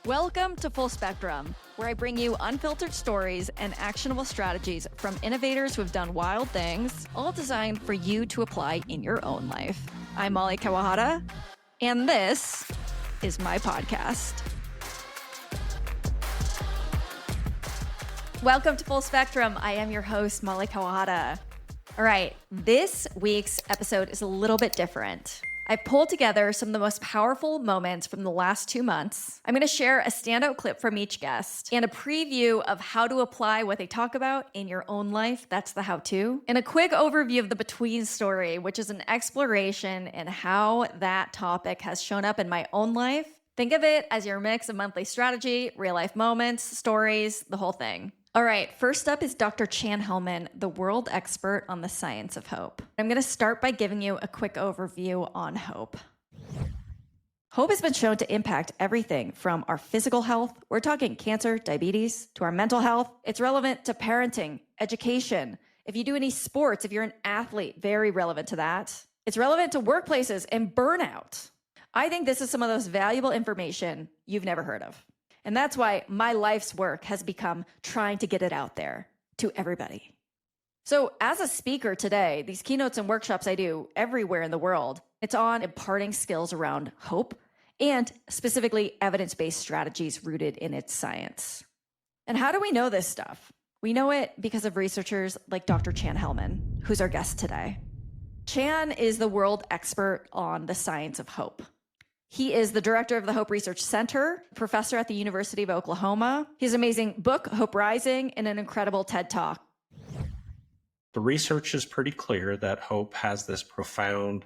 Welcome to Full Spectrum, where I bring you unfiltered stories and actionable strategies from innovators who have done wild things, all designed for you to apply in your own life. I'm Molly Kawahara, and this is my podcast. Welcome to Full Spectrum. I am your host, Molly Kawahara. All right, this week's episode is a little bit different. I've pulled together some of the most powerful moments from the last 2 months. I'm going to share a standout clip from each guest and a preview of how to apply what they talk about in your own life. That's the how-to. And a quick overview of the between story, which is an exploration in how that topic has shown up in my own life. Think of it as your mix of monthly strategy, real-life moments, stories, the whole thing. All right, first up is Dr. Chan Hellman, the world expert on the science of hope. I'm going to start by giving you a quick overview on hope. Hope has been shown to impact everything from our physical health, we're talking cancer, diabetes, to our mental health. It's relevant to parenting, education. If you do any sports, if you're an athlete, very relevant to that. It's relevant to workplaces and burnout. I think this is some of those valuable information you've never heard of. And that's why my life's work has become trying to get it out there to everybody. So as a speaker today, these keynotes and workshops I do everywhere in the world, it's on imparting skills around hope and specifically evidence-based strategies rooted in its science. And how do we know this stuff? We know it because of researchers like Dr. Chan Hellman, who's our guest today. Chan is the world expert on the science of hope. He is the director of the Hope Research Center, professor at the University of Oklahoma. He has an amazing book, Hope Rising, and an incredible TED Talk. The research is pretty clear that hope has this profound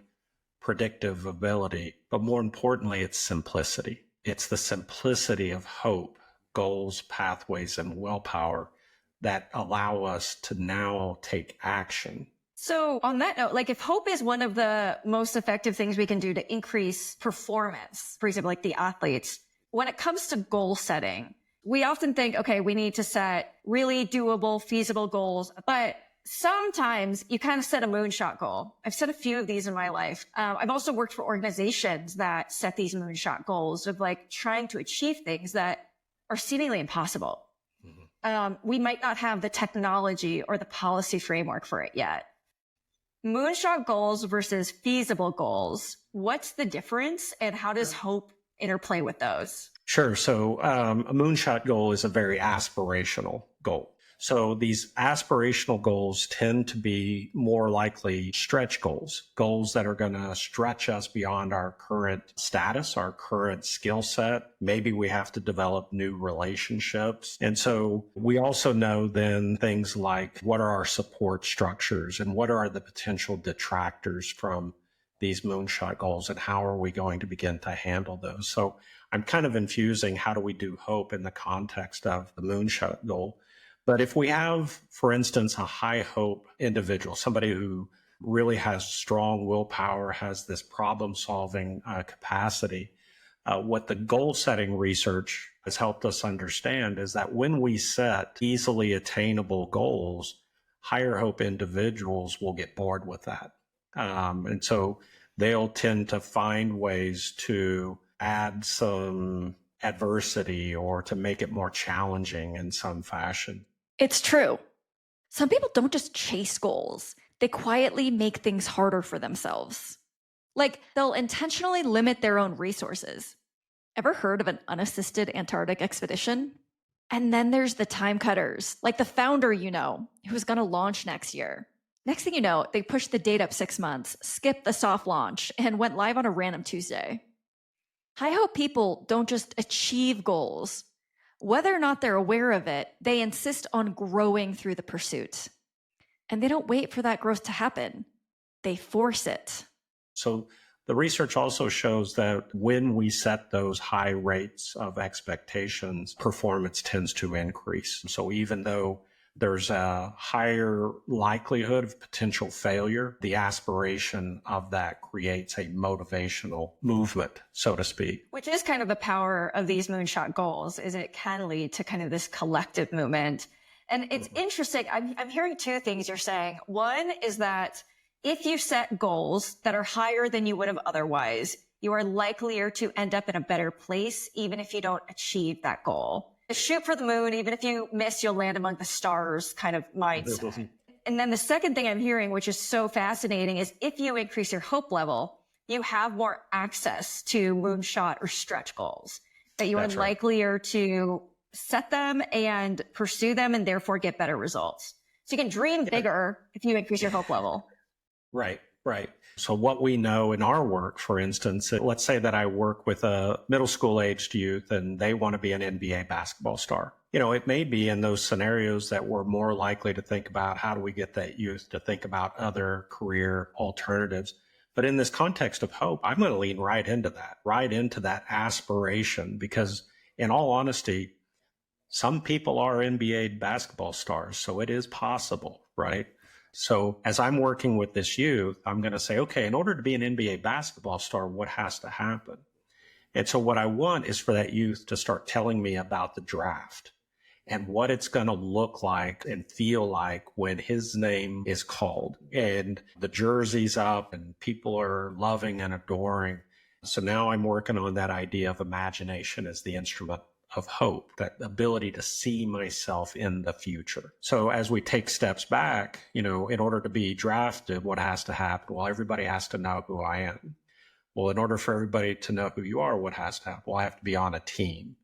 predictive ability, but more importantly, it's simplicity. It's the simplicity of hope, goals, pathways, and willpower that allow us to now take action. So on that note, if hope is one of the most effective things we can do to increase performance, for example, like the athletes, when it comes to goal setting, we often think, okay, we need to set really doable, feasible goals. But sometimes you kind of set a moonshot goal. I've set a few of these in my life. I've also worked for organizations that set these moonshot goals of trying to achieve things that are seemingly impossible. We might not have the technology or the policy framework for it yet. Moonshot goals versus feasible goals. What's the difference and how does hope interplay with those? Sure. So a moonshot goal is a very aspirational goal. So these aspirational goals tend to be more likely stretch goals, goals that are going to stretch us beyond our current status, our current skill set. Maybe we have to develop new relationships. And so we also know then things like what are our support structures and what are the potential detractors from these moonshot goals and how are we going to begin to handle those? So I'm kind of infusing how do we do hope in the context of the moonshot goal. But if we have, for instance, a high hope individual, somebody who really has strong willpower, has this problem solving capacity, what the goal setting research has helped us understand is that when we set easily attainable goals, higher hope individuals will get bored with that. And so they'll tend to find ways to add some adversity or to make it more challenging in some fashion. It's true. Some people don't just chase goals. They quietly make things harder for themselves. They'll intentionally limit their own resources. Ever heard of an unassisted Antarctic expedition? And then there's the time cutters, like the founder, who's going to launch next year. Next thing you know, they pushed the date up 6 months, skipped the soft launch, and went live on a random Tuesday. High hope people don't just achieve goals. Whether or not they're aware of it, they insist on growing through the pursuit. And they don't wait for that growth to happen. They force it. So the research also shows that when we set those high rates of expectations, performance tends to increase. So even though there's a higher likelihood of potential failure, the aspiration of that creates a motivational movement, so to speak. Which is kind of the power of these moonshot goals, is it can lead to kind of this collective movement. And it's interesting. I'm hearing two things you're saying. One is that if you set goals that are higher than you would have otherwise, you are likelier to end up in a better place, even if you don't achieve that goal. Shoot for the moon, even if you miss, you'll land among the stars kind of mindset. And then the second thing I'm hearing, which is so fascinating, is if you increase your hope level, you have more access to moonshot or stretch goals, that you are likelier to set them and pursue them and therefore get better results. So you can dream bigger if you increase your hope level. Right. So what we know in our work, for instance, let's say that I work with a middle school aged youth and they want to be an NBA basketball star. It may be in those scenarios that we're more likely to think about how do we get that youth to think about other career alternatives. But in this context of hope, I'm going to lean right into that aspiration, because in all honesty, some people are NBA basketball stars, so it is possible, right? So as I'm working with this youth, I'm going to say, okay, in order to be an NBA basketball star, what has to happen? And so what I want is for that youth to start telling me about the draft and what it's going to look like and feel like when his name is called and the jersey's up and people are loving and adoring. So now I'm working on that idea of imagination as the instrument of hope, that ability to see myself in the future. So as we take steps back, in order to be drafted, what has to happen? Well, everybody has to know who I am. Well, in order for everybody to know who you are, what has to happen? Well, I have to be on a team.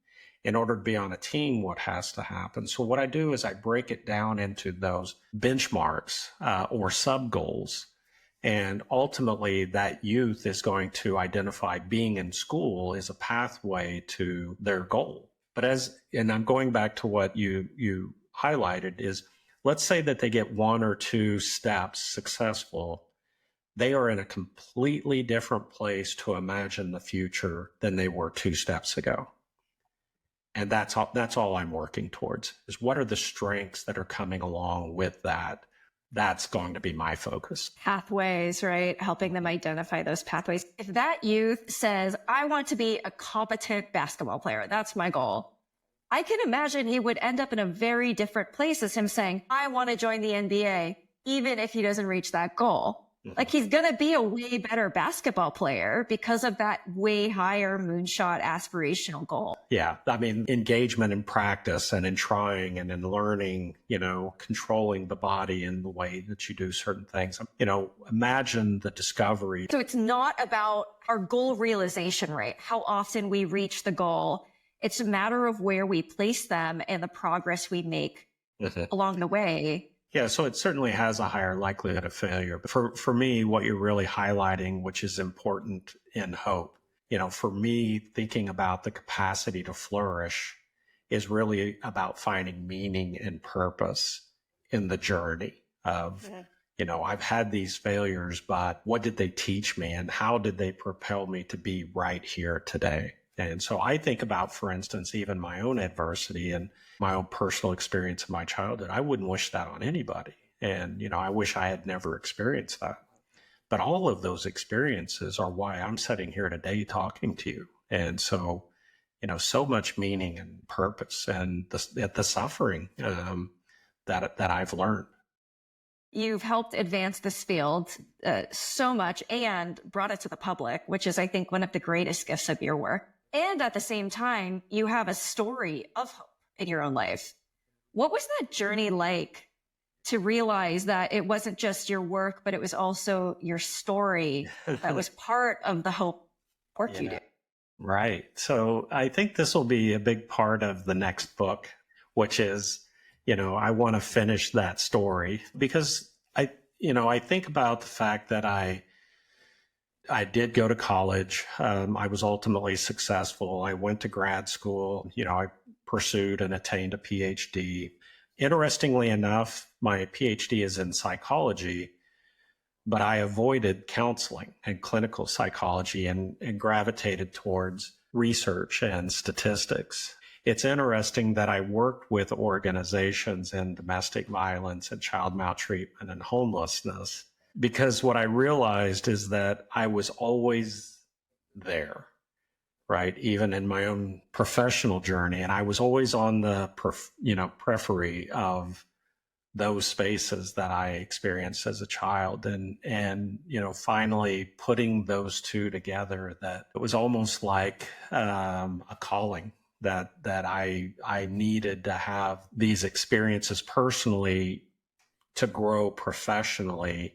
In order to be on a team, what has to happen? So what I do is I break it down into those benchmarks or sub goals. And ultimately, that youth is going to identify being in school is a pathway to their goal. But and I'm going back to what you highlighted, is let's say that they get one or two steps successful. They are in a completely different place to imagine the future than they were 2 steps ago. And that's all I'm working towards, is what are the strengths that are coming along with that? That's going to be my focus. Pathways, right? Helping them identify those pathways. If that youth says, I want to be a competent basketball player, that's my goal, I can imagine he would end up in a very different place as him saying, I want to join the NBA, even if he doesn't reach that goal. Like, he's going to be a way better basketball player because of that way higher moonshot aspirational goal. Yeah. I mean, engagement in practice and in trying and in learning, controlling the body in the way that you do certain things. Imagine the discovery. So it's not about our goal realization rate, how often we reach the goal. It's a matter of where we place them and the progress we make along the way. Yeah, so it certainly has a higher likelihood of failure. But for me, what you're really highlighting, which is important in hope, for me, thinking about the capacity to flourish is really about finding meaning and purpose in the journey of, I've had these failures, but what did they teach me and how did they propel me to be right here today? And so I think about, for instance, even my own adversity and my own personal experience in my childhood. I wouldn't wish that on anybody. And, I wish I had never experienced that. But all of those experiences are why I'm sitting here today talking to you. And so, so much meaning and purpose and the suffering that I've learned. You've helped advance this field so much and brought it to the public, which is, I think, one of the greatest gifts of your work. And at the same time, you have a story of hope in your own life. What was that journey like to realize that it wasn't just your work, but it was also your story that was part of the hope work you do? Right. So I think this will be a big part of the next book, which is, I want to finish that story because I think about the fact that I did go to college. I was ultimately successful. I went to grad school. I pursued and attained a PhD. Interestingly enough, my PhD is in psychology, but I avoided counseling and clinical psychology and gravitated towards research and statistics. It's interesting that I worked with organizations in domestic violence and child maltreatment and homelessness, because what I realized is that I was always there, right? Even in my own professional journey. And I was always on the, periphery of those spaces that I experienced as a child, and finally putting those two together, that it was almost like a calling that I needed to have these experiences personally to grow professionally,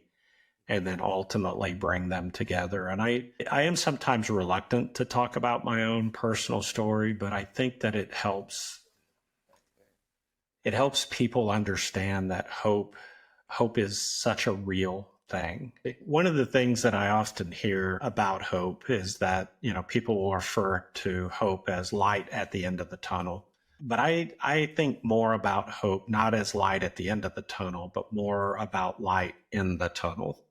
and then ultimately bring them together. And I am sometimes reluctant to talk about my own personal story, but I think that it helps people understand that hope is such a real thing. One of the things that I often hear about hope is that, people will refer to hope as light at the end of the tunnel. But I think more about hope, not as light at the end of the tunnel, but more about light in the tunnel.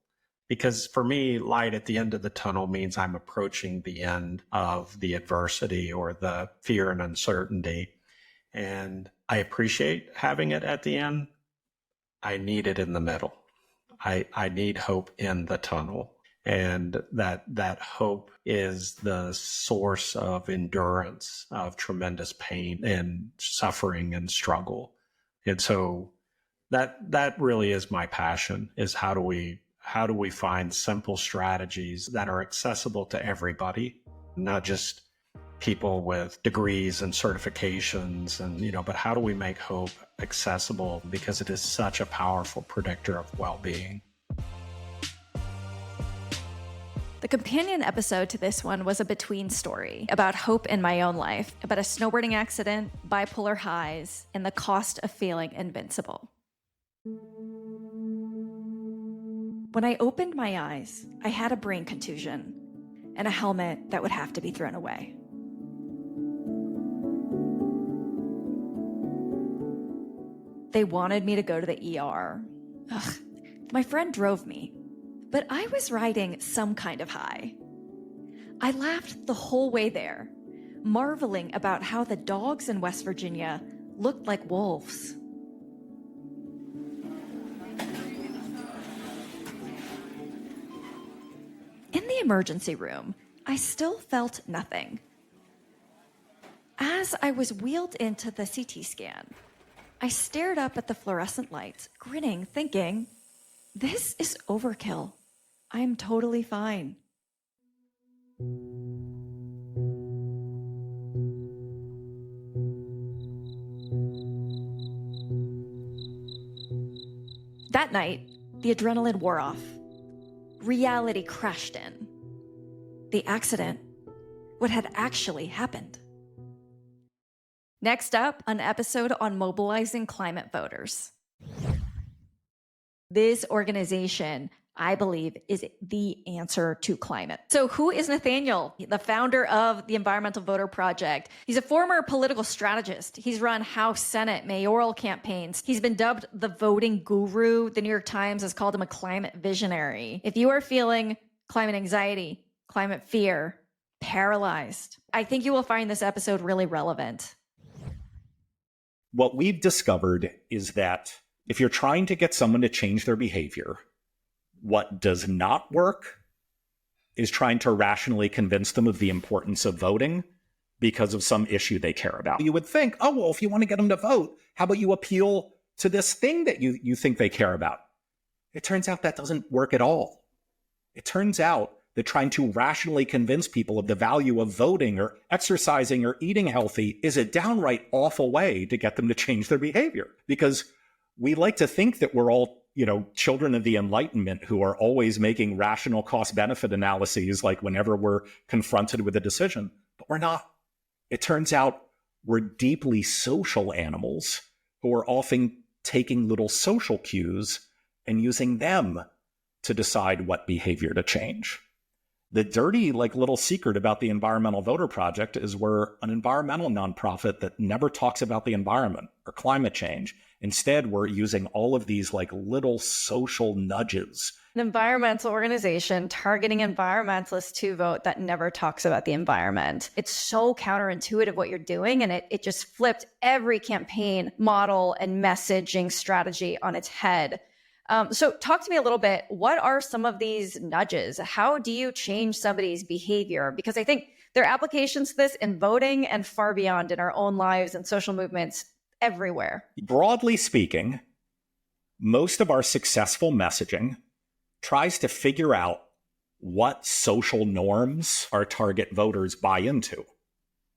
Because for me, light at the end of the tunnel means I'm approaching the end of the adversity or the fear and uncertainty. And I appreciate having it at the end. I need it in the middle. I need hope in the tunnel. And that hope is the source of endurance, of tremendous pain and suffering and struggle. And so that really is my passion, is how do we find simple strategies that are accessible to everybody, not just people with degrees and certifications, and but how do we make hope accessible, because it is such a powerful predictor of well-being. The companion episode to this one was a between story about hope in my own life, about a snowboarding accident, bipolar highs, and the cost of feeling invincible. When I opened my eyes, I had a brain contusion and a helmet that would have to be thrown away. They wanted me to go to the ER. Ugh. My friend drove me, but I was riding some kind of high. I laughed the whole way there, marveling about how the dogs in West Virginia looked like wolves. In the emergency room, I still felt nothing. As I was wheeled into the CT scan, I stared up at the fluorescent lights, grinning, thinking, this is overkill. I'm totally fine. That night, the adrenaline wore off. Reality crashed in. The accident, what had actually happened. Next up, an episode on mobilizing climate voters. This organization, I believe, is the answer to climate. So who is Nathaniel, the founder of the Environmental Voter Project? He's a former political strategist. He's run House, Senate, mayoral campaigns. He's been dubbed the voting guru. The New York Times has called him a climate visionary. If you are feeling climate anxiety, climate fear, paralyzed, I think you will find this episode really relevant. What we've discovered is that if you're trying to get someone to change their behavior, what does not work is trying to rationally convince them of the importance of voting because of some issue they care about. You would think, oh, well, if you want to get them to vote, how about you appeal to this thing that you think they care about? It turns out that doesn't work at all. It turns out that trying to rationally convince people of the value of voting or exercising or eating healthy is a downright awful way to get them to change their behavior. Because we like to think that we're all, children of the Enlightenment who are always making rational cost-benefit analyses, like whenever we're confronted with a decision, but we're not. It turns out we're deeply social animals who are often taking little social cues and using them to decide what behavior to change. The dirty, little secret about the Environmental Voter Project is we're an environmental nonprofit that never talks about the environment or climate change. Instead, we're using all of these little social nudges. An environmental organization targeting environmentalists to vote that never talks about the environment. It's so counterintuitive what you're doing, and it just flipped every campaign model and messaging strategy on its head. So talk to me a little bit. What are some of these nudges? How do you change somebody's behavior? Because I think there are applications to this in voting and far beyond in our own lives and social movements everywhere. Broadly speaking, Most of our successful messaging tries to figure out what social norms our target voters buy into.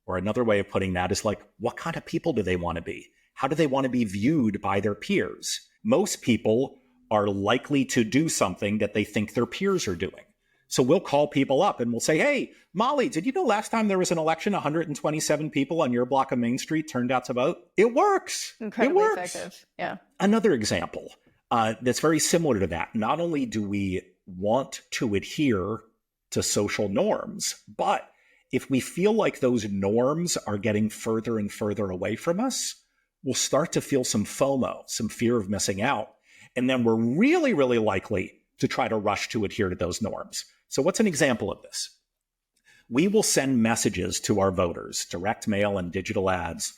Or another way of putting that is like, what kind of people do they want to be? How do they want to be viewed by their peers? Most people are likely to do something that they think their peers are doing. So we'll call people up and we'll say, hey, Molly, did you know last time there was an election, 127 people on your block of Main Street turned out to vote? It works. Incredibly it works. effective. Yeah. Another example that's very similar to that. Not only do we want to adhere to social norms, but if we feel like those norms are getting further and further away from us, we'll start to feel some FOMO, some fear of missing out. And then we're really, really likely to try to rush to adhere to those norms. So what's an example of this? We will send messages to our voters, direct mail and digital ads,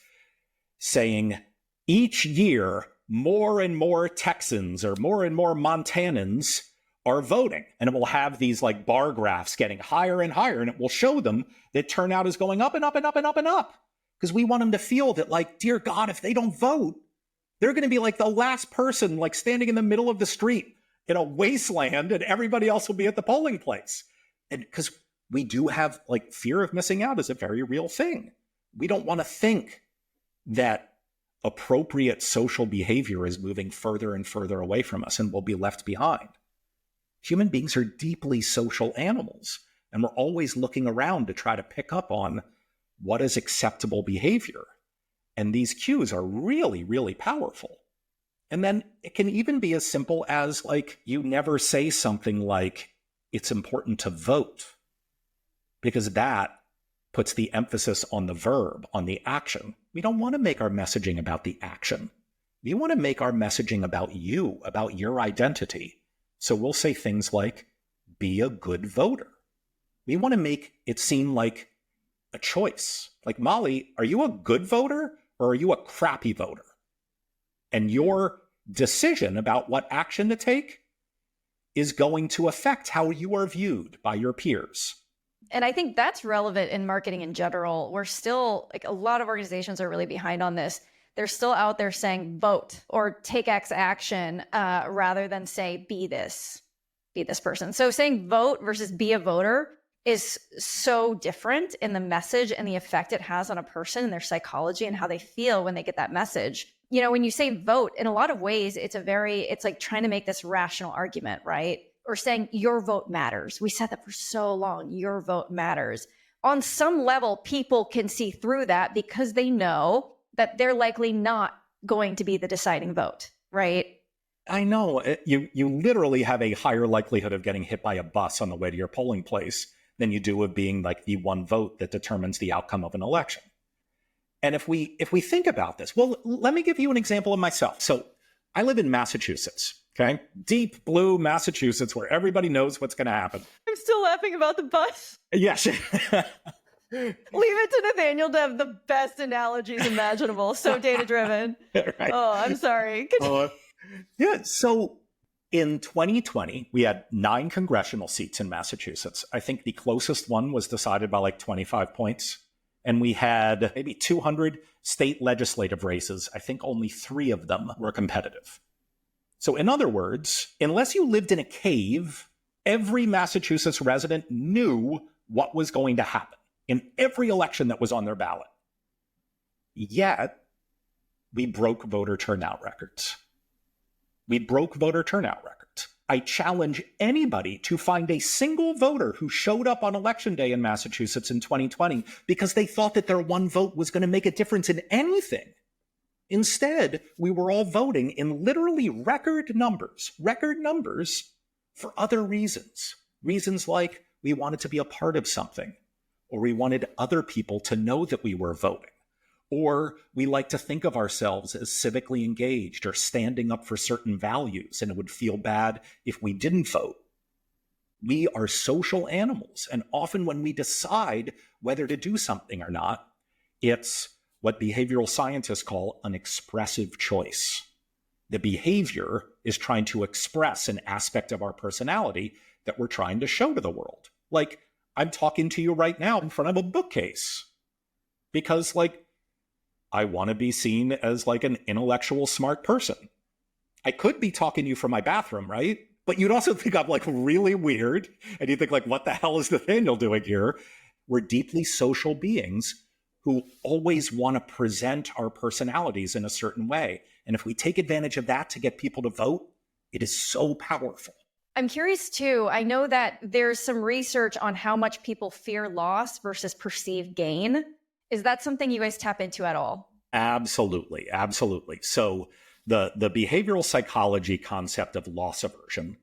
saying each year more and more Texans or more and more Montanans are voting. And it will have these like bar graphs getting higher and higher, and it will show them that turnout is going up and up and up and up and up. Because we want them to feel that, like, dear God, if they don't vote, they're going to be like the last person, like standing in the middle of the street in a wasteland, and everybody else will be at the polling place. And because we do have like fear of missing out is a very real thing. We don't want to think that appropriate social behavior is moving further and further away from us and we'll be left behind. Human beings are deeply social animals, and we're always looking around to try to pick up on what is acceptable behavior. And these cues are really, really powerful. And then it can even be as simple as like, you never say something like, it's important to vote, because that puts the emphasis on the verb, on the action. We don't want to make our messaging about the action. We want to make our messaging about you, about your identity. So we'll say things like, be a good voter. We want to make it seem like a choice. Like, Molly, are you a good voter or are you a crappy voter? And your decision about what action to take is going to affect how you are viewed by your peers. And I think that's relevant in marketing in general. We're still, like, a lot of organizations are really behind on this. They're still out there saying vote or take X action rather than say be this person. So saying vote versus be a voter is so different in the message and the effect it has on a person and their psychology and how they feel when they get that message. You know, when you say vote, in a lot of ways, it's like trying to make this rational argument, right? Or saying your vote matters. We said that for so long, your vote matters. On some level, people can see through that because they know that they're likely not going to be the deciding vote, right? I know. You literally have a higher likelihood of getting hit by a bus on the way to your polling place than you do of being like the one vote that determines the outcome of an election. And if we think about this, well, let me give you an example of myself. So I live in Massachusetts, okay? Deep blue Massachusetts, where everybody knows what's going to happen. I'm still laughing about the bus. Yes. Leave it to Nathaniel to have the best analogies imaginable. So data-driven. Right. Oh, I'm sorry. Yeah, so in 2020, we had 9 congressional seats in Massachusetts. I think the closest one was decided by like 25 points. And we had maybe 200 state legislative races. I think only 3 of them were competitive. So in other words, unless you lived in a cave, every Massachusetts resident knew what was going to happen in every election that was on their ballot. Yet, we broke voter turnout records. I challenge anybody to find a single voter who showed up on election day in Massachusetts in 2020 because they thought that their one vote was going to make a difference in anything. Instead, we were all voting in literally record numbers for other reasons. Reasons like we wanted to be a part of something, or we wanted other people to know that we were voting. Or we like to think of ourselves as civically engaged or standing up for certain values, and it would feel bad if we didn't vote. We are social animals, and often when we decide whether to do something or not, it's what behavioral scientists call an expressive choice. The behavior is trying to express an aspect of our personality that we're trying to show to the world. Like, I'm talking to you right now in front of a bookcase because, like, I want to be seen as like an intellectual smart person. I could be talking to you from my bathroom, right? But you'd also think I'm like really weird. And you think like, what the hell is Nathaniel doing here? We're deeply social beings who always want to present our personalities in a certain way. And if we take advantage of that to get people to vote, it is so powerful. I'm curious too. I know that there's some research on how much people fear loss versus perceived gain. Is that something you guys tap into at all? Absolutely. Absolutely. So the behavioral psychology concept of loss aversion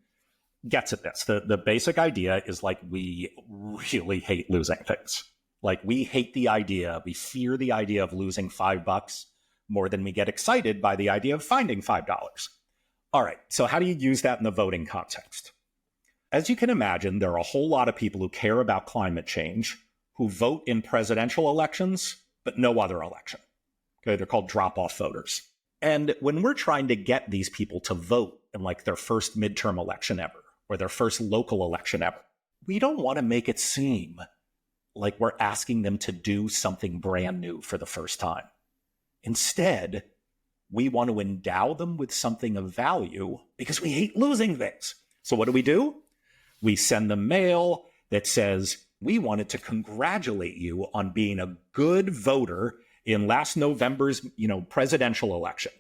gets at this. The basic idea is like we really hate losing things. Like we hate the idea, we fear the idea of losing $5 more than we get excited by the idea of finding $5. All right, so how do you use that in the voting context? As you can imagine, there are a whole lot of people who care about climate change who vote in presidential elections, but no other election. Okay, they're called drop-off voters. And when we're trying to get these people to vote in like their first midterm election ever, or their first local election ever, we don't want to make it seem like we're asking them to do something brand new for the first time. Instead, we want to endow them with something of value because we hate losing things. So what do? We send them mail that says, we wanted to congratulate you on being a good voter in last November's, presidential election.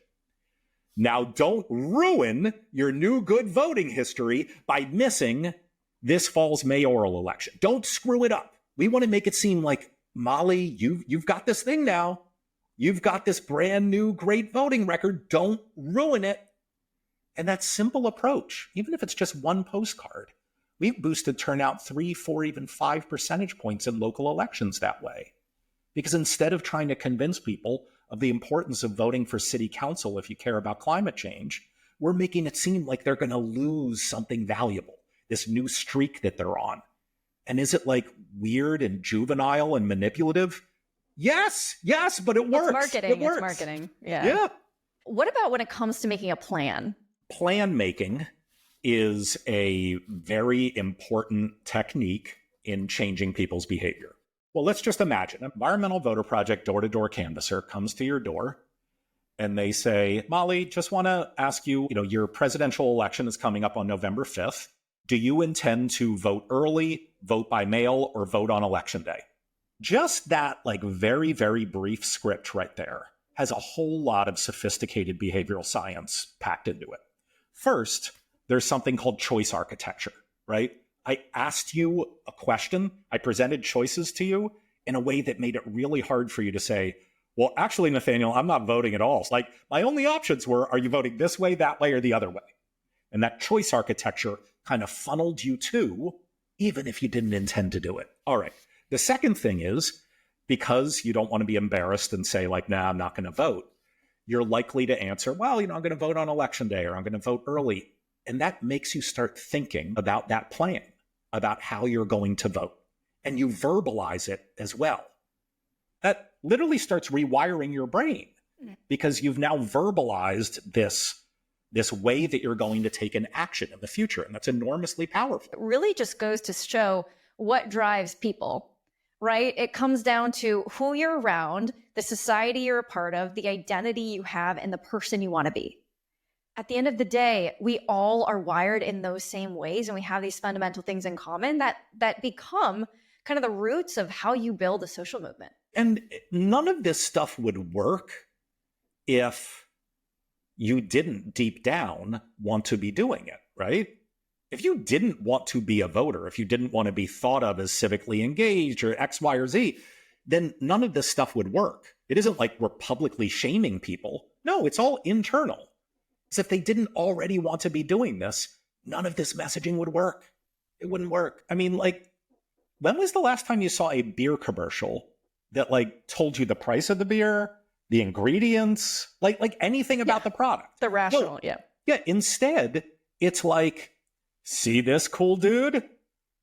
Now don't ruin your new good voting history by missing this fall's mayoral election. Don't screw it up. We want to make it seem like, Molly, you've got this thing now. You've got this brand new great voting record. Don't ruin it. And that simple approach, even if it's just one postcard, we've boosted turnout 3, 4, even 5 percentage points in local elections that way. Because instead of trying to convince people of the importance of voting for city council if you care about climate change, we're making it seem like they're going to lose something valuable, this new streak that they're on. And is it like weird and juvenile and manipulative? Yes, but it works. It's marketing. It works. It's marketing. Yeah. Yeah. What about when it comes to making a plan? Plan making is a very important technique in changing people's behavior. Well, let's just imagine an environmental voter project door-to-door canvasser comes to your door and they say, Molly, just want to ask you, your presidential election is coming up on November 5th. Do you intend to vote early, vote by mail, or vote on election day? Just that very, very brief script right there has a whole lot of sophisticated behavioral science packed into it. First, there's something called choice architecture, right? I asked you a question, I presented choices to you in a way that made it really hard for you to say, well, actually, Nathaniel, I'm not voting at all. Like, my only options were, are you voting this way, that way, or the other way? And that choice architecture kind of funneled you to, even if you didn't intend to do it. All right. The second thing is, because you don't want to be embarrassed and say like, nah, I'm not going to vote, you're likely to answer, well, I'm going to vote on election day, or I'm going to vote early. And that makes you start thinking about that plan, about how you're going to vote. And you verbalize it as well. That literally starts rewiring your brain because you've now verbalized this way that you're going to take an action in the future. And that's enormously powerful. It really just goes to show what drives people, right? It comes down to who you're around, the society you're a part of, the identity you have, and the person you want to be. At the end of the day, we all are wired in those same ways, and we have these fundamental things in common that become kind of the roots of how you build a social movement. And none of this stuff would work if you didn't deep down want to be doing it, right? If you didn't want to be a voter, if you didn't want to be thought of as civically engaged or X, Y, or Z, then none of this stuff would work. It isn't like we're publicly shaming people. No, it's all internal. As if they didn't already want to be doing this, none of this messaging would work. It wouldn't work. I mean, when was the last time you saw a beer commercial that told you the price of the beer, the ingredients, like anything about the product? The rational, yeah. Yeah, instead, it's like, see this cool dude?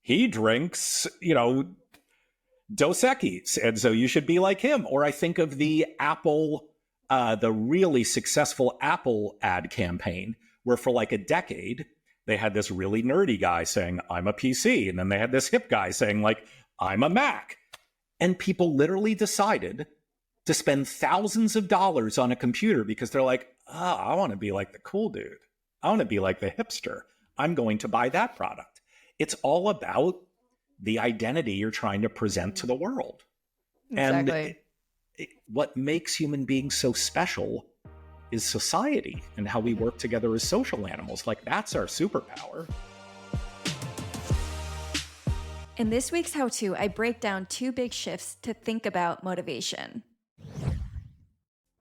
He drinks, Dos Equis, and so you should be like him. Or I think of the Apple, the really successful Apple ad campaign, where for a decade, they had this really nerdy guy saying, I'm a PC. And then they had this hip guy saying, I'm a Mac. And people literally decided to spend thousands of dollars on a computer because they're like, I want to be like the cool dude. I want to be like the hipster. I'm going to buy that product. It's all about the identity you're trying to present to the world. Exactly. And what makes human beings so special is society and how we work together as social animals. Like, that's our superpower. In this week's how-to, I break down 2 big shifts to think about motivation.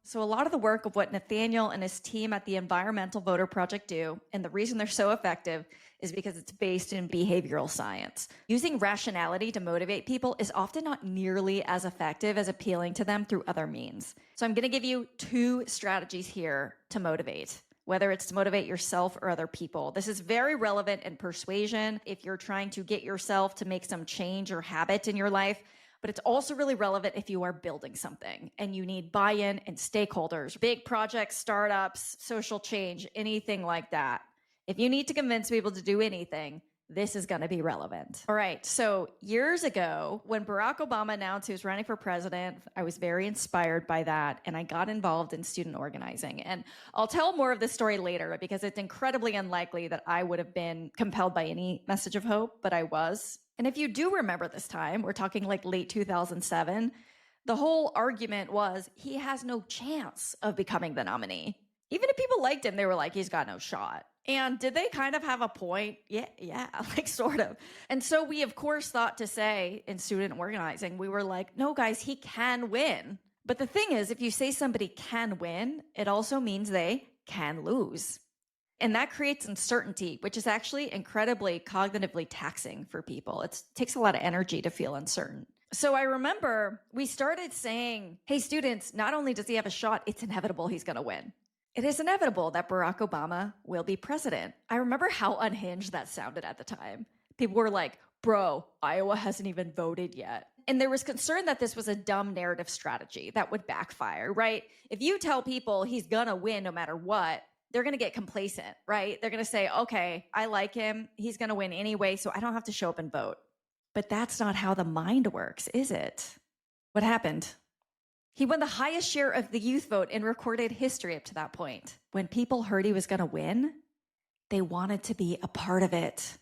So a lot of the work of what Nathaniel and his team at the Environmental Voter Project do, and the reason they're so effective, is because it's based in behavioral science. Using rationality to motivate people is often not nearly as effective as appealing to them through other means. So I'm going to give you 2 strategies here to motivate, whether it's to motivate yourself or other people. This is very relevant in persuasion if you're trying to get yourself to make some change or habit in your life. But it's also really relevant if you are building something and you need buy-in and stakeholders, big projects, startups, social change, anything like that. If you need to convince people to do anything, this is going to be relevant. All right. So years ago, when Barack Obama announced he was running for president, I was very inspired by that. And I got involved in student organizing. And I'll tell more of this story later because it's incredibly unlikely that I would have been compelled by any message of hope, but I was. And if you do remember this time, we're talking like late 2007, the whole argument was he has no chance of becoming the nominee. Even if people liked him, they were like, he's got no shot. And did they kind of have a point? Yeah, like sort of. And so we, of course, thought to say in student organizing, we were like, no, guys, he can win. But the thing is, if you say somebody can win, it also means they can lose. And that creates uncertainty, which is actually incredibly cognitively taxing for people. It takes a lot of energy to feel uncertain. So I remember we started saying, hey, students, not only does he have a shot, it's inevitable he's going to win. It is inevitable that Barack Obama will be president. I remember how unhinged that sounded at the time. People were like, bro, Iowa hasn't even voted yet. And there was concern that this was a dumb narrative strategy that would backfire, right? If you tell people he's going to win no matter what, they're going to get complacent, right? They're going to say, okay, I like him. He's going to win anyway, so I don't have to show up and vote. But that's not how the mind works, is it? What happened? He won the highest share of the youth vote in recorded history up to that point. When people heard he was going to win, they wanted to be a part of it.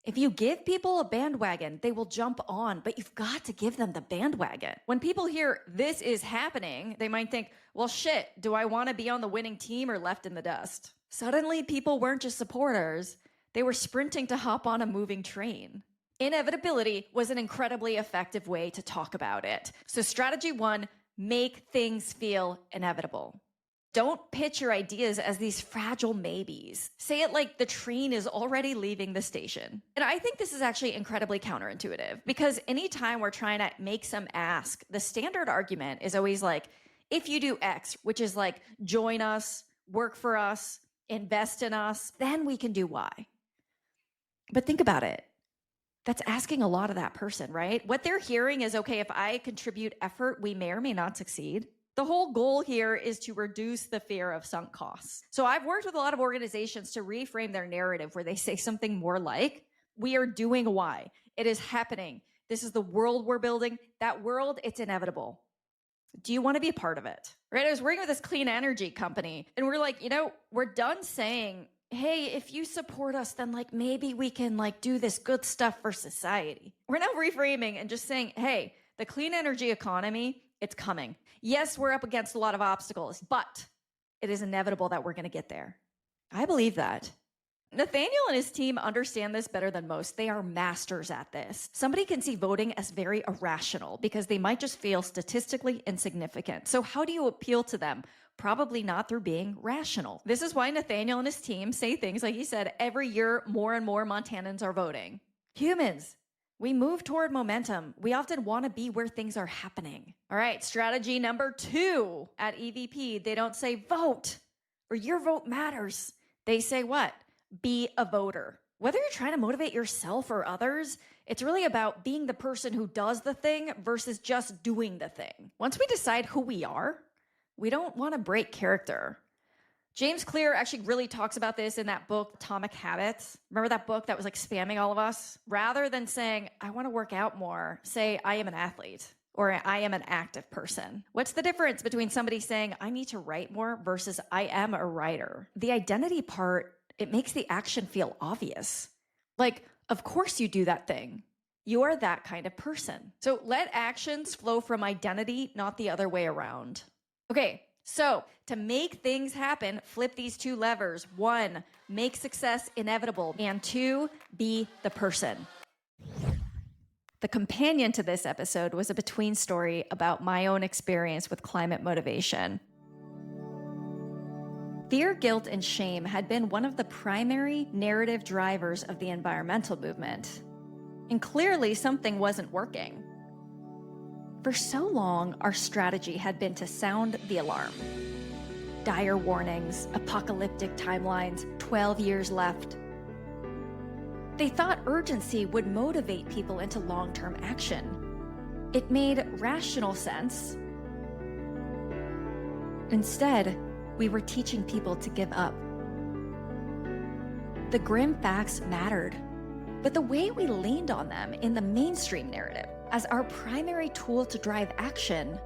If you give people a bandwagon, they will jump on, but you've got to give them the bandwagon. When people hear this is happening, they might think, well, shit, do I want to be on the winning team or left in the dust? Suddenly, people weren't just supporters. They were sprinting to hop on a moving train. Inevitability was an incredibly effective way to talk about it. So strategy 1, make things feel inevitable. Don't pitch your ideas as these fragile maybes. Say it like the train is already leaving the station. And I think this is actually incredibly counterintuitive because anytime we're trying to make some ask, the standard argument is always like, if you do X, which is like join us, work for us, invest in us, then we can do Y. But think about it. That's asking a lot of that person, right? What they're hearing is, okay, if I contribute effort, we may or may not succeed. The whole goal here is to reduce the fear of sunk costs. So I've worked with a lot of organizations to reframe their narrative where they say something more like, we are doing Y. It is happening. This is the world we're building. That world, it's inevitable. Do you want to be a part of it? Right? I was working with this clean energy company and we're like, we're done saying, hey, if you support us, then like maybe we can like do this good stuff for society. We're now reframing and just saying, hey, the clean energy economy, it's coming. Yes, we're up against a lot of obstacles, but it is inevitable that we're going to get there. I believe that. Nathaniel and his team understand this better than most. They are masters at this. Somebody can see voting as very irrational because they might just feel statistically insignificant. So how do you appeal to them? Probably not through being rational. This is why Nathaniel and his team say things like he said, every year more and more Montanans are voting. Humans, we move toward momentum. We often want to be where things are happening. All right, strategy number 2 at EVP, they don't say vote or your vote matters. They say what? Be a voter. Whether you're trying to motivate yourself or others, it's really about being the person who does the thing versus just doing the thing. Once we decide who we are, we don't want to break character. James Clear actually really talks about this in that book, Atomic Habits. Remember that book that was like spamming all of us? Rather than saying, I want to work out more, say, I am an athlete. or I am an active person. What's the difference between somebody saying, I need to write more versus I am a writer? The identity part, it makes the action feel obvious. Like, of course you do that thing. You are that kind of person. So let actions flow from identity, not the other way around. Okay, so to make things happen, flip these two levers. 1, make success inevitable. And 2, be the person. The companion to this episode was a between story about my own experience with climate motivation. Fear, guilt, and shame had been one of the primary narrative drivers of the environmental movement. And clearly something wasn't working. For so long, our strategy had been to sound the alarm. Dire warnings, apocalyptic timelines, 12 years left. They thought urgency would motivate people into long-term action. It made rational sense. Instead, we were teaching people to give up. The grim facts mattered, but the way we leaned on them in the mainstream narrative as our primary tool to drive action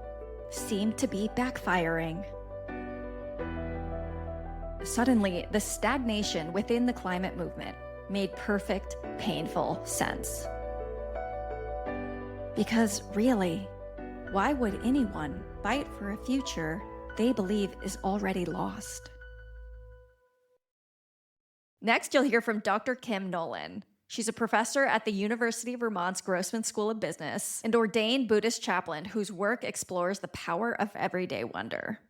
seemed to be backfiring. Suddenly, the stagnation within the climate movement made perfect, painful sense. Because really, why would anyone fight for a future they believe is already lost? Next, you'll hear from Dr. Kim Nolan. She's a professor at the University of Vermont's Grossman School of Business and ordained Buddhist chaplain whose work explores the power of everyday wonder.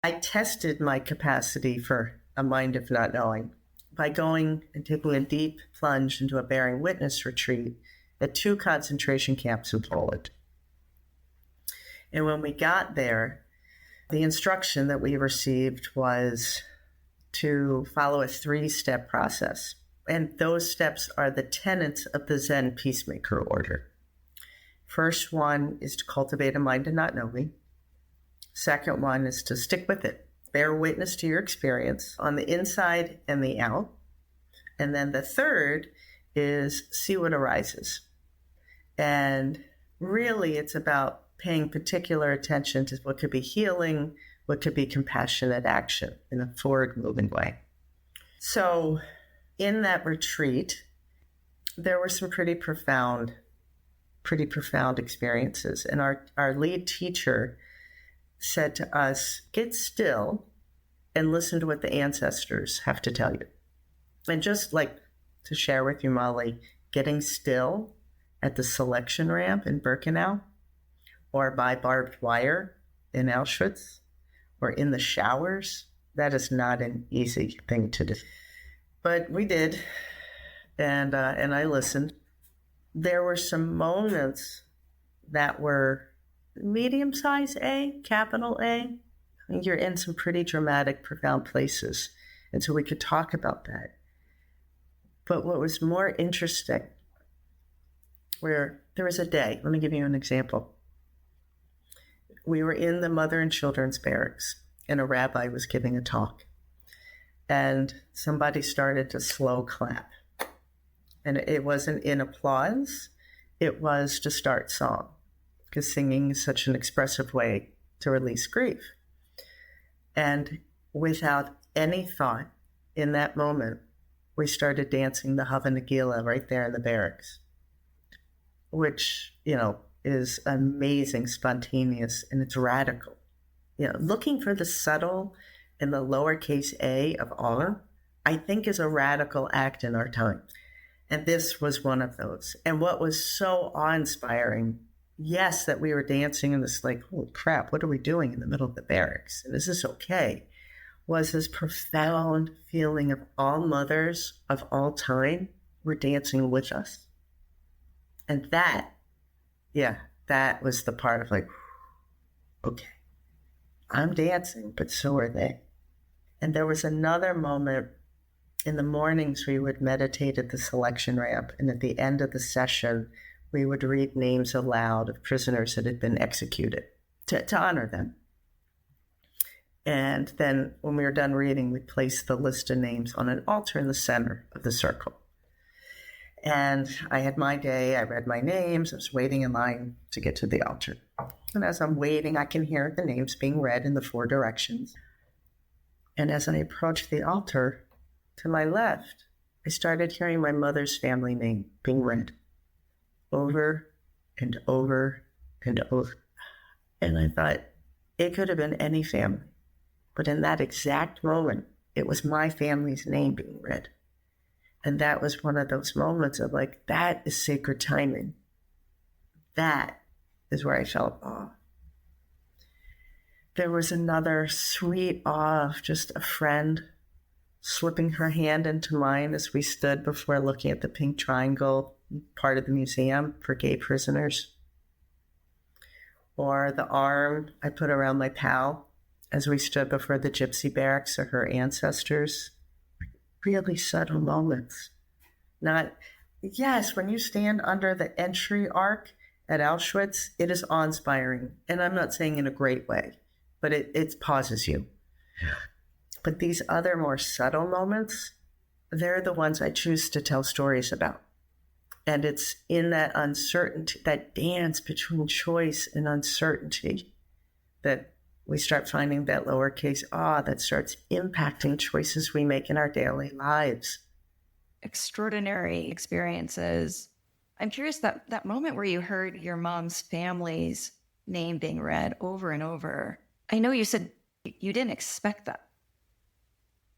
I tested my capacity for a mind of not knowing by going and taking a deep plunge into a bearing witness retreat at 2 concentration camps in Poland. And when we got there, the instruction that we received was to follow a 3-step process. And those steps are the tenets of the Zen peacemaker order. First one is to cultivate a mind of not knowing. Second one is to stick with it. Bear witness to your experience on the inside and the out. And then the third is see what arises. And really it's about paying particular attention to what could be healing, what could be compassionate action in a forward-moving way. So in that retreat, there were some pretty profound experiences. And our lead teacher said to us, get still and listen to what the ancestors have to tell you. And just like to share with you, Molly, getting still at the selection ramp in Birkenau, or by barbed wire in Auschwitz, or in the showers, that is not an easy thing to do. But we did, and I listened. There were some moments that were medium-size A, capital A. I think you're in some pretty dramatic, profound places. And so we could talk about that. But what was more interesting, where there was a day, let me give you an example. We were in the mother and children's barracks, and a rabbi was giving a talk. And somebody started to slow clap. And it wasn't in applause, it was to start song, because singing is such an expressive way to release grief. And without any thought in that moment, we started dancing the Hava Nagila right there in the barracks, which, is amazing, spontaneous, and it's radical. Looking for the subtle and the lowercase a of awe, I think is a radical act in our time. And this was one of those. And what was so awe-inspiring, yes, that we were dancing in this holy crap, what are we doing in the middle of the barracks? And is this okay? Was this profound feeling of all mothers of all time were dancing with us. And that was the part of okay, I'm dancing, but so are they. And there was another moment in the mornings we would meditate at the selection ramp. And at the end of the session, we would read names aloud of prisoners that had been executed to honor them. And then when we were done reading, we'd place the list of names on an altar in the center of the circle. And I had my day. I read my names. I was waiting in line to get to the altar. And as I'm waiting, I can hear the names being read in the 4 directions. And as I approached the altar, to my left, I started hearing my mother's family name being read over and over and over. And I thought, it could have been any family. But in that exact moment, it was my family's name being read. And that was one of those moments of like, that is sacred timing. That is where I felt awe. There was another sweet awe of just a friend slipping her hand into mine as we stood before looking at the pink triangle, part of the museum for gay prisoners. Or the arm I put around my pal as we stood before the gypsy barracks of her ancestors. Really subtle moments. Yes, when you stand under the entry arc at Auschwitz, it is awe-inspiring. And I'm not saying in a great way, but it pauses you. Yeah. But these other more subtle moments, they're the ones I choose to tell stories about. And it's in that uncertainty, that dance between choice and uncertainty, that we start finding that lowercase awe that starts impacting choices we make in our daily lives. Extraordinary experiences. I'm curious, that moment where you heard your mom's family's name being read over and over. I know you said you didn't expect that.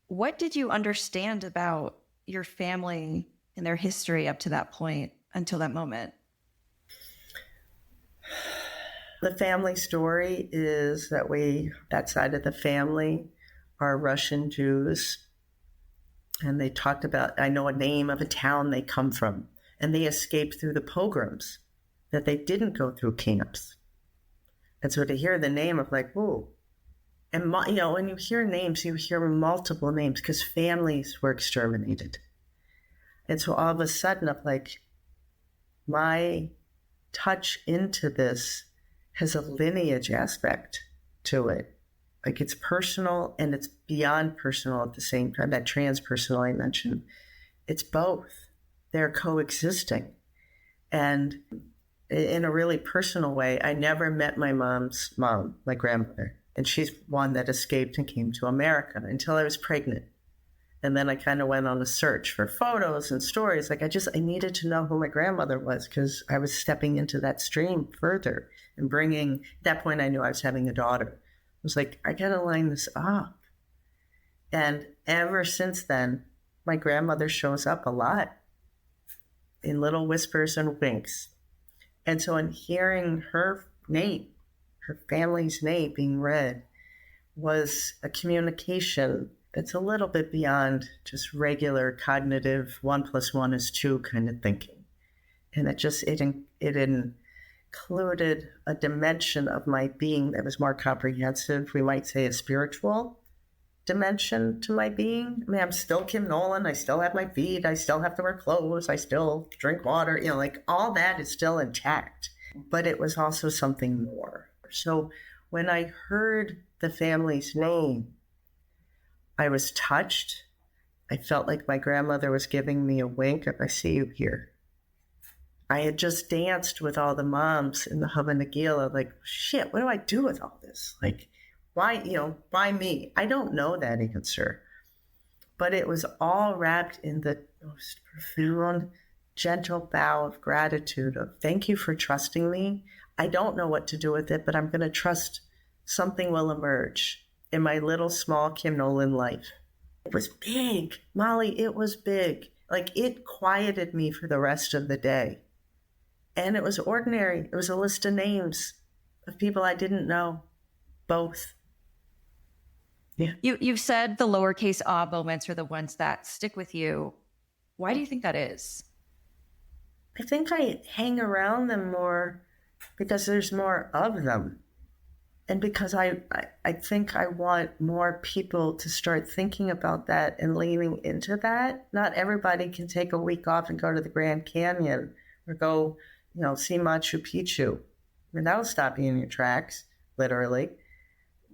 What did you understand about your family and their history up to that point, until that moment? The family story is that that side of the family are Russian Jews. And they talked about, I know a name of a town they come from. And they escaped through the pogroms, that they didn't go through camps. And so to hear the name of like, whoa. And, when you hear names, you hear multiple names because families were exterminated. And so all of a sudden, of like, my touch into this has a lineage aspect to it. Like it's personal and it's beyond personal at the same time. That transpersonal I mentioned, it's both. They're coexisting. And in a really personal way, I never met my mom's mom, my grandmother. And she's one that escaped and came to America until I was pregnant. And then I kind of went on a search for photos and stories. Like I needed to know who my grandmother was because I was stepping into that stream further and at that point I knew I was having a daughter. I was like, I got to line this up. And ever since then, my grandmother shows up a lot in little whispers and winks. And so in hearing her name, her family's name being read was a communication that's a little bit beyond just regular cognitive 1 + 1 is 2 kind of thinking. And it included a dimension of my being that was more comprehensive. We might say a spiritual dimension to my being. I mean, I'm still Kim Nolan. I still have my feet. I still have to wear clothes. I still drink water. Like all that is still intact. But it was also something more. So when I heard the family's name, I was touched. I felt like my grandmother was giving me a wink of, I see you here. I had just danced with all the moms in the Hub and Nagila, like, shit, what do I do with all this? Like, why me? I don't know that answer. But it was all wrapped in the most profound, gentle bow of gratitude of thank you for trusting me. I don't know what to do with it, but I'm going to trust something will emerge in my little small Kim Nolan life. It was big, Molly, it was big. Like it quieted me for the rest of the day. And it was ordinary. It was a list of names of people I didn't know, both. Yeah. You've said the lowercase awe moments are the ones that stick with you. Why do you think that is? I think I hang around them more because there's more of them. And because I think I want more people to start thinking about that and leaning into that. Not everybody can take a week off and go to the Grand Canyon or go, see Machu Picchu. I mean, that'll stop you in your tracks, literally.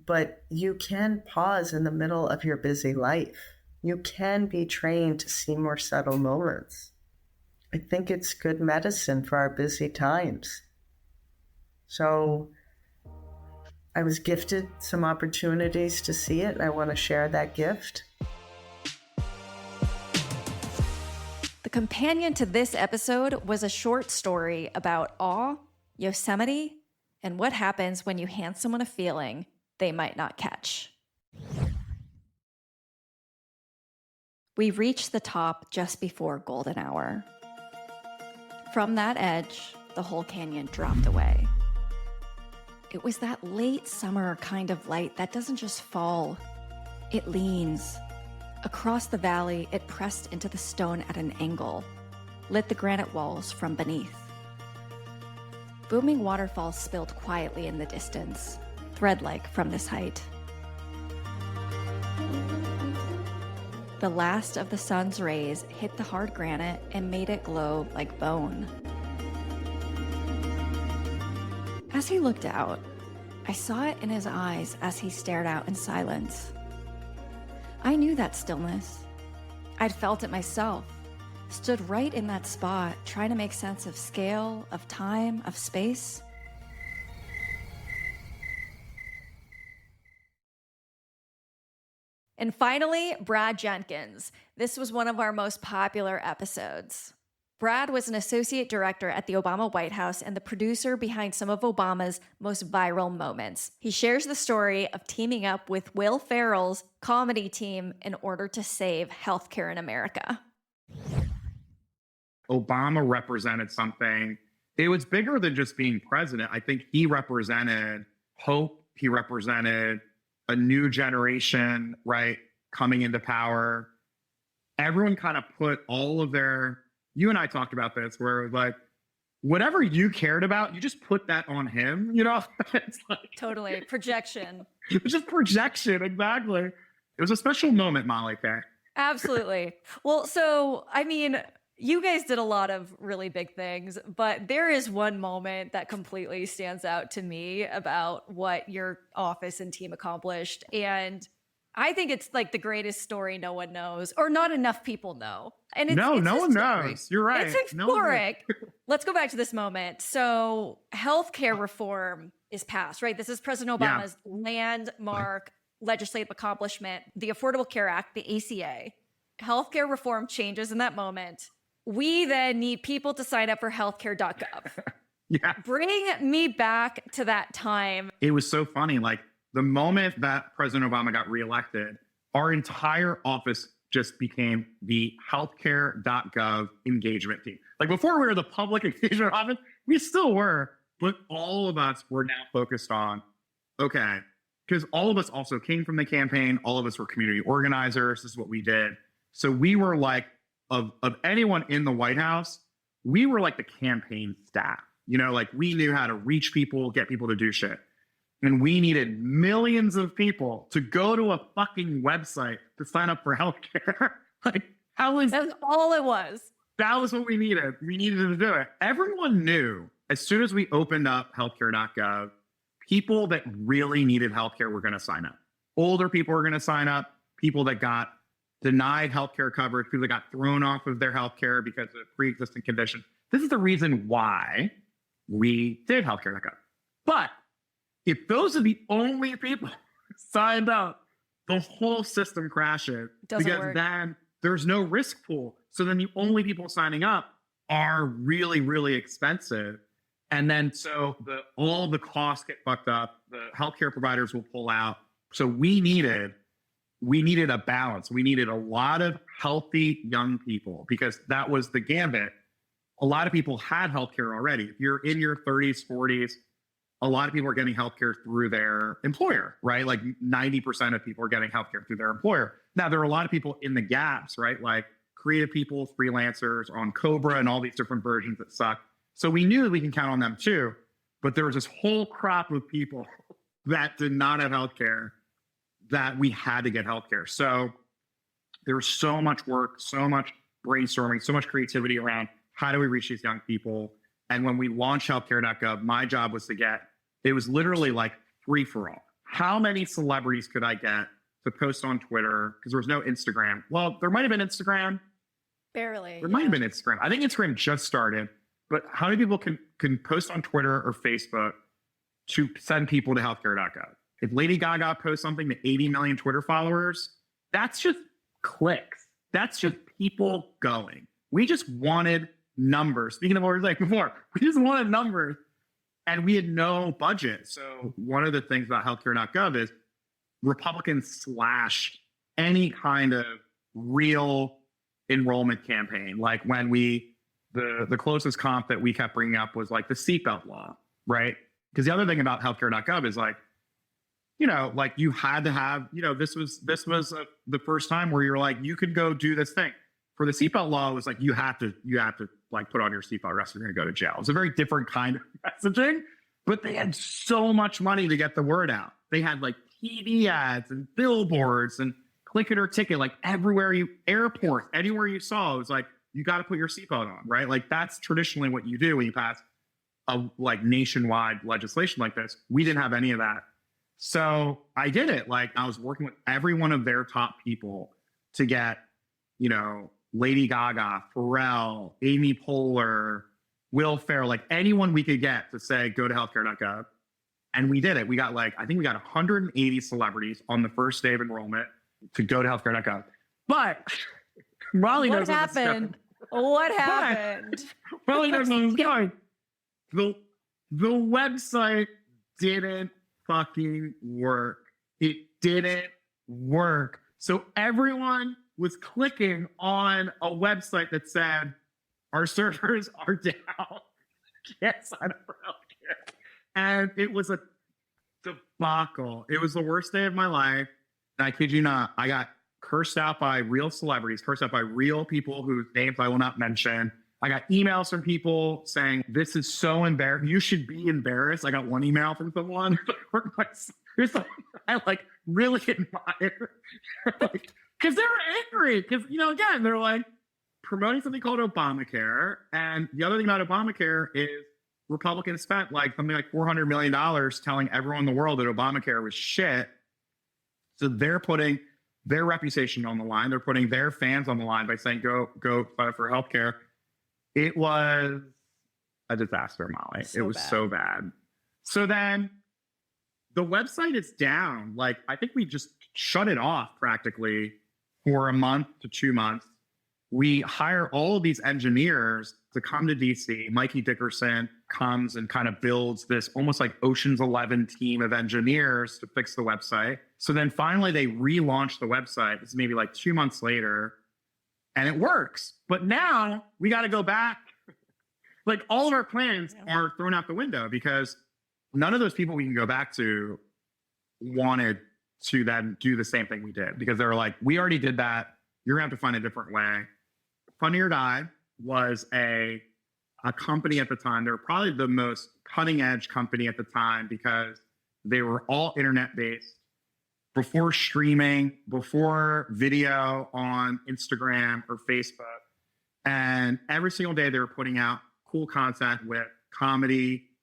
But you can pause in the middle of your busy life. You can be trained to see more subtle moments. I think it's good medicine for our busy times. So I was gifted some opportunities to see it, and I want to share that gift. The companion to this episode was a short story about awe, Yosemite, and what happens when you hand someone a feeling they might not catch. We reached the top just before golden hour. From that edge, the whole canyon dropped away. It was that late summer kind of light that doesn't just fall, it leans. Across the valley, it pressed into the stone at an angle, lit the granite walls from beneath. Booming waterfalls spilled quietly in the distance, thread-like from this height. The last of the sun's rays hit the hard granite and made it glow like bone. As he looked out, I saw it in his eyes as he stared out in silence. I knew that stillness. I'd felt it myself, stood right in that spot, trying to make sense of scale, of time, of space. And finally, Brad Jenkins. This was one of our most popular episodes. Brad was an associate director at the Obama White House and the producer behind some of Obama's most viral moments. He shares the story of teaming up with Will Ferrell's comedy team in order to save healthcare in America. Obama represented something. It was bigger than just being president. I think he represented hope. He represented a new generation, right, coming into power. Everyone kind of put all of their, you and I talked about this, where it was like, whatever you cared about, you just put that on him, you know? It's like, Totally. Projection. it was just projection, exactly. It was a special moment, Molly K. Absolutely. Well, so, I mean, you guys did a lot of really big things, but there is one moment that completely stands out to me about what your office and team accomplished. And I think it's like the greatest story no one knows, or not enough people know. And it's No one historic. knows. You're right. It's No one knows. historic. Let's go back to this moment. So healthcare reform is passed, right? This is President Obama's landmark legislative accomplishment, the Affordable Care Act, the ACA. Healthcare reform changes in that moment. We then need people to sign up for healthcare.gov. Yeah. Bring me back to that time. It was so funny. Like the moment that President Obama got reelected, our entire office just became the healthcare.gov engagement team. Like before we were the public engagement office, we still were, but all of us were now focused on, okay, because all of us also came from the campaign. All of us were community organizers. This is what we did. So we were like, of anyone in the White House, we were like the campaign staff. You know, like we knew how to reach people, get people to do shit. And we needed millions of people to go to a fucking website to sign up for healthcare. Like, how is That's all it was. that was what we needed. We needed to do it. Everyone knew as soon as we opened up healthcare.gov, people that really needed healthcare were going to sign up. Older people were going to sign up. People that got denied healthcare coverage, people that got thrown off of their healthcare because of pre-existing conditions. This is the reason why we did healthcare.gov. But if those are the only people signed up, the whole system crashes. Doesn't because work. then there's no risk pool. So then the only people signing up are really, really expensive. And then so all the costs get fucked up. The healthcare providers will pull out. So we needed a balance. We needed a lot of healthy young people because that was the gambit. A lot of people had healthcare already. If you're in your 30s, 40s, a lot of people are getting healthcare through their employer, right? Like 90% of people are getting healthcare through their employer. Now, there are a lot of people in the gaps, right? Like creative people, freelancers on Cobra and all these different versions that suck. So we knew that we can count on them too. But there was this whole crop of people that did not have healthcare that we had to get healthcare. So there was so much work, so much brainstorming, so much creativity around how do we reach these young people? And when we launched healthcare.gov, my job was it was literally like free for all. How many celebrities could I get to post on Twitter? Because there was no Instagram. Well, there might have been Instagram, Barely. It might have been Instagram. I think Instagram just started. But how many people can post on Twitter or Facebook to send people to healthcare.gov? If Lady Gaga posts something to 80 million Twitter followers, that's just clicks. That's just people going. We just wanted numbers. Speaking of what we were saying before, we just wanted numbers and we had no budget. So one of the things about healthcare.gov is Republicans slashed any kind of real enrollment campaign. Like when the closest comp that we kept bringing up was like the seatbelt law, right? Because the other thing about healthcare.gov is like, like you had to have, this was the first time where you're like, you could go do this thing. For the seatbelt law, it was like, you have to like put on your seatbelt, or else you're going to go to jail. It's a very different kind of messaging, but they had so much money to get the word out. They had like TV ads and billboards and click it or ticket, like everywhere airports, anywhere you saw, it was like, you got to put your seatbelt on, right? Like that's traditionally what you do when you pass a like nationwide legislation like this. We didn't have any of that. So I did it. Like I was working with every one of their top people to get, Lady Gaga, Pharrell, Amy Poehler, Will Ferrell, like anyone we could get to say, go to healthcare.gov. And we did it. We got 180 celebrities on the first day of enrollment to go to healthcare.gov. But Molly knows what happened. What happened? Molly knows where it's going. The website didn't fucking work. It didn't work. So everyone was clicking on a website that said, our servers are down. Can't sign up for healthcare. And it was a debacle. It was the worst day of my life. And I kid you not, I got cursed out by real celebrities, cursed out by real people whose names I will not mention. I got emails from people saying, this is so embarrassing. You should be embarrassed. I got one email from someone I like really admire. Because they're angry. Because, again, they're like promoting something called Obamacare. And the other thing about Obamacare is Republicans spent something like $400 million telling everyone in the world that Obamacare was shit. So they're putting their reputation on the line. They're putting their fans on the line by saying, go fight for healthcare. It was a disaster, Molly. It was so bad. So then the website is down. I think we just shut it off practically for a month to 2 months. We hire all of these engineers to come to DC. Mikey Dickerson comes and kind of builds this almost like Ocean's 11 team of engineers to fix the website. So then finally they relaunch the website. This is maybe 2 months later, and it works. But now we got to go back. All of our plans are thrown out the window because none of those people we can go back to wanted to then do the same thing we did, because they were like, we already did that. You're gonna have to find a different way. Funny or Die was a company at the time. They were probably the most cutting edge company at the time because they were all internet based, before streaming, before video on Instagram or Facebook. And every single day they were putting out cool content with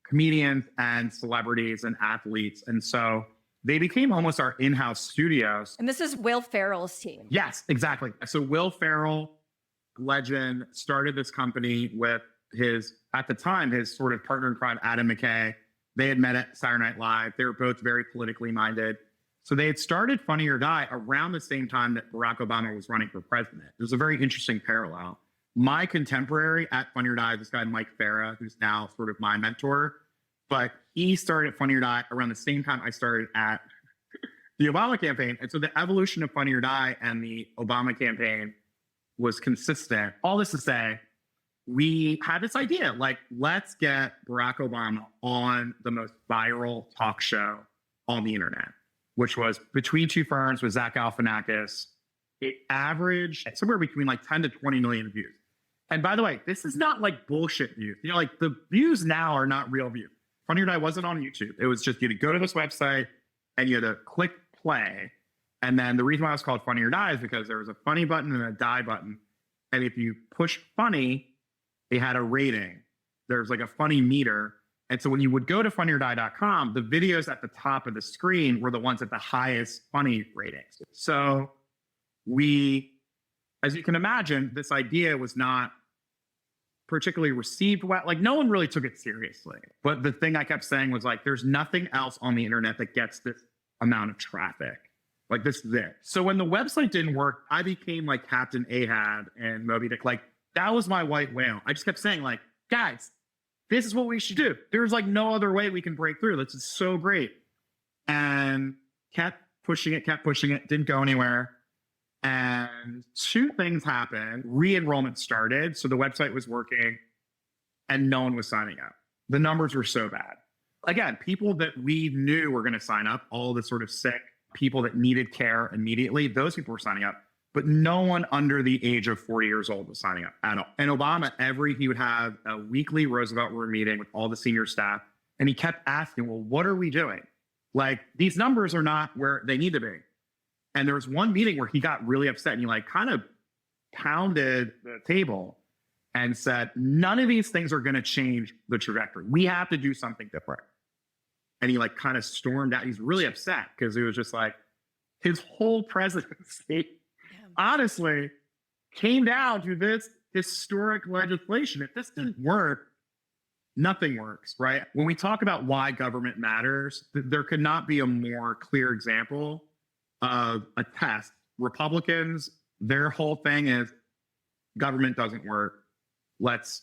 comedians and celebrities and athletes. And so they became almost our in-house studios. And this is Will Ferrell's team. Yes, exactly. So Will Ferrell, legend, started this company with at the time, his sort of partner in crime, Adam McKay. They had met at Saturday Night Live. They were both very politically minded. So they had started Funny or Die around the same time that Barack Obama was running for president. There's a very interesting parallel. My contemporary at Funny or Die is this guy, Mike Farah, who's now sort of my mentor. But he started at Funny or Die around the same time I started at the Obama campaign. And so the evolution of Funny or Die and the Obama campaign was consistent. All this to say, we had this idea, let's get Barack Obama on the most viral talk show on the internet, which was Between Two Ferns with Zach Galifianakis. It averaged somewhere between 10 to 20 million views. And by the way, this is not bullshit views. The views now are not real views. Funny or Die wasn't on YouTube. It was just you had to go to this website and you had to click play. And then the reason why it was called Funny or Die is because there was a funny button and a die button. And if you push funny, it had a rating. There's a funny meter. And so when you would go to funnyordie.com, the videos at the top of the screen were the ones at the highest funny ratings. So we As you can imagine, this idea was not particularly received well. Like, no one really took it seriously. But the thing I kept saying was like, there's nothing else on the internet that gets this amount of traffic. Like, this is it. So when the website didn't work, I became like Captain Ahab and Moby Dick. Like, that was my white whale. I just kept saying like, guys, this is what we should do. There's like no other way we can break through. This is so great. And kept pushing it, didn't go anywhere. And two things happened. Re-enrollment started. So the website was working and no one was signing up. The numbers were so bad. Again, people that we knew were going to sign up, all the sort of sick people that needed care immediately, those people were signing up. But no one under the age of 40 years old was signing up at all. And Obama, he would have a weekly Roosevelt Room meeting with all the senior staff. And he kept asking, well, what are we doing? Like, these numbers are not where they need to be. And there was one meeting where he got really upset and he like kind of pounded the table and said, none of these things are going to change the trajectory. We have to do something different. And he like kind of stormed out. He's really upset because it was just like his whole presidency, honestly, came down to this historic legislation. If this didn't work, nothing works, right? When we talk about why government matters, there could not be a more clear example of a test. Republicans, their whole thing is government doesn't work. Let's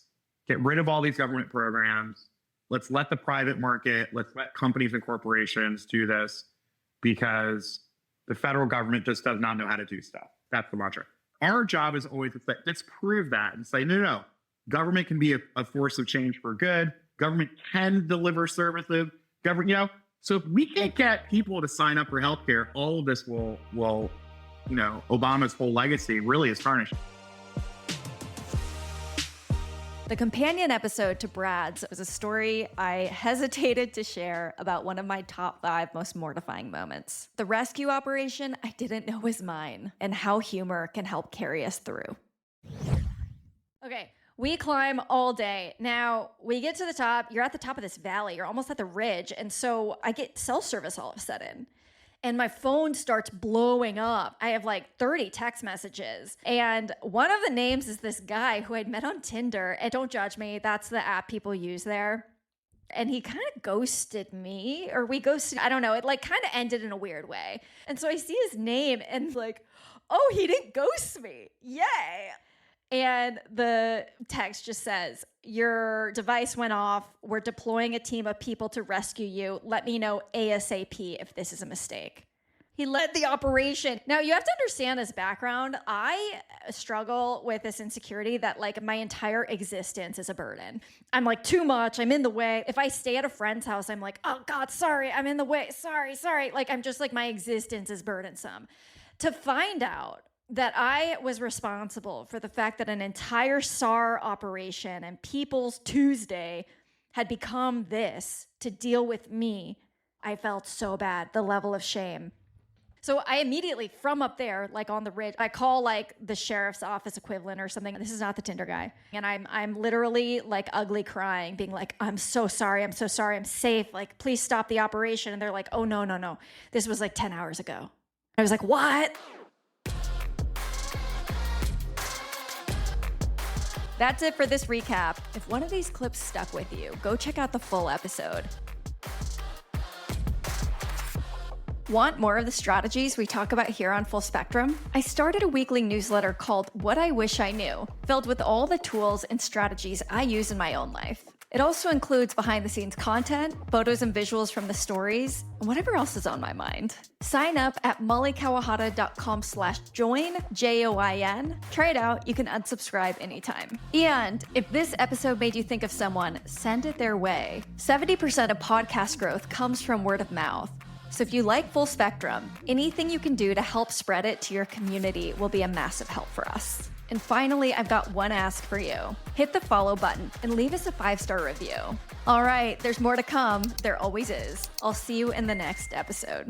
get rid of all these government programs. Let's let the private market, let's let companies and corporations do this because the federal government just does not know how to do stuff. That's the mantra. Our job is always to say, let's prove that and say, no. Government can be a force of change for good. Government can deliver services. Government, so if we can't get people to sign up for healthcare, all of this will, Obama's whole legacy really is tarnished. The companion episode to Brad's was a story I hesitated to share about one of my top 5 most mortifying moments. The rescue operation I didn't know was mine, and how humor can help carry us through. Okay. We climb all day. Now, we get to the top. You're at the top of this valley. You're almost at the ridge. And so I get cell service all of a sudden. And my phone starts blowing up. I have like 30 text messages. And one of the names is this guy who I'd met on Tinder. And don't judge me. That's the app people use there. And he kind of ghosted me. Or we ghosted. I don't know. It like kind of ended in a weird way. And so I see his name and like, oh, he didn't ghost me. Yay. And the text just says, your device went off. We're deploying a team of people to rescue you. Let me know ASAP if this is a mistake. He led the operation. Now, you have to understand his background. I struggle with this insecurity that like my entire existence is a burden. I'm like, too much. I'm in the way. If I stay at a friend's house, I'm like, oh God, sorry. I'm in the way. Sorry. Like, I'm just like, my existence is burdensome. To find out that I was responsible for the fact that an entire SAR operation and People's Tuesday had become this to deal with me, I felt so bad, the level of shame. So I immediately, from up there, like on the ridge, I call like the sheriff's office equivalent or something. This is not the Tinder guy. And I'm literally like ugly crying, being like, I'm so sorry, I'm safe. Like, please stop the operation. And they're like, oh, no. This was like 10 hours ago. I was like, what? That's it for this recap. If one of these clips stuck with you, go check out the full episode. Want more of the strategies we talk about here on Full Spectrum? I started a weekly newsletter called What I Wish I Knew, filled with all the tools and strategies I use in my own life. It also includes behind-the-scenes content, photos and visuals from the stories, and whatever else is on my mind. Sign up at mollykawahata.com/join, JOIN. Try it out. You can unsubscribe anytime. And if this episode made you think of someone, send it their way. 70% of podcast growth comes from word of mouth. So if you like Full Spectrum, anything you can do to help spread it to your community will be a massive help for us. And finally, I've got one ask for you. Hit the follow button and leave us a 5-star review. All right, there's more to come. There always is. I'll see you in the next episode.